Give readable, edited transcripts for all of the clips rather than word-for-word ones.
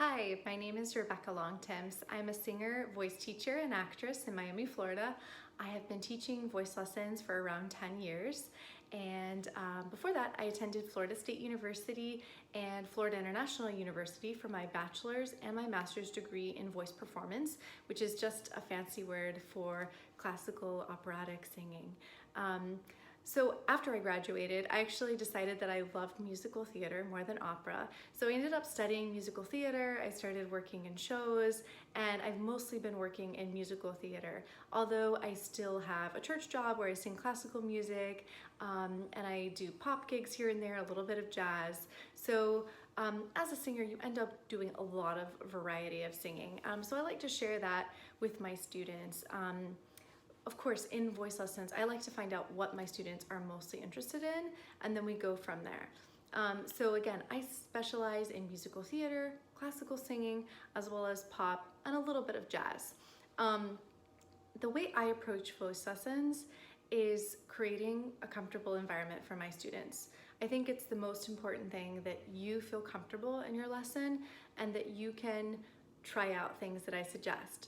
Hi, my name is Rebecca Longtims. I'm a singer, voice teacher, and actress in Miami, Florida. I have been teaching voice lessons for around 10 years. And before that, I attended Florida State University and Florida International University for my bachelor's and my master's degree in voice performance, which is just a fancy word for classical operatic singing. So after I graduated, I actually decided that I loved musical theater more than opera. So I ended up studying musical theater. I started working in shows, and I've mostly been working in musical theater. Although I still have a church job where I sing classical music, and I do pop gigs here and there, a little bit of jazz. So as a singer, you end up doing a lot of variety of singing. So I like to share that with my students. Of course, in voice lessons, I like to find out what my students are mostly interested in, and then we go from there. So again, I specialize in musical theater, classical singing, as well as pop, and a little bit of jazz. The way I approach voice lessons is creating a comfortable environment for my students. I think it's the most important thing that you feel comfortable in your lesson and that you can try out things that I suggest.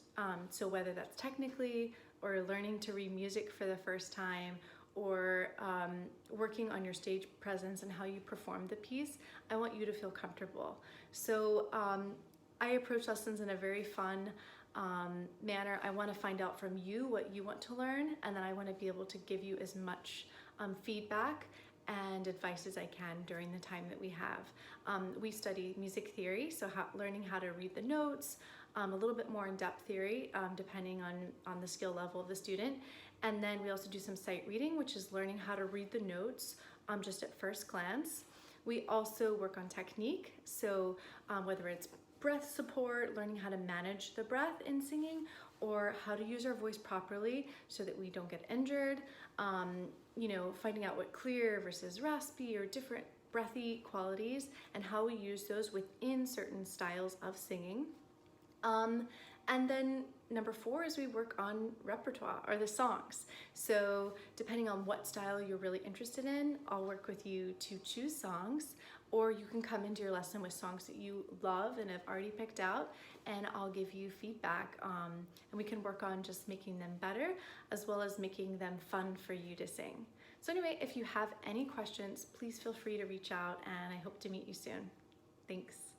So whether that's technically or learning to read music for the first time or working on your stage presence and how you perform the piece, I want you to feel comfortable. So I approach lessons in a very fun manner. I want to find out from you what you want to learn, and then I want to be able to give you as much feedback and advice as I can during the time that we have. We study music theory, so learning how to read the notes, a little bit more in-depth theory depending on the skill level of the student. And then we also do some sight reading, which is learning how to read the notes just at first glance. We also work on technique, so whether it's breath support, learning how to manage the breath in singing, or how to use our voice properly so that we don't get injured, finding out what clear versus raspy or different breathy qualities and how we use those within certain styles of singing. And then number 4 is we work on repertoire, or the songs. So depending on what style you're really interested in, I'll work with you to choose songs, or you can come into your lesson with songs that you love and have already picked out, and I'll give you feedback, and we can work on just making them better as well as making them fun for you to sing. So anyway, if you have any questions, please feel free to reach out, and I hope to meet you soon. Thanks.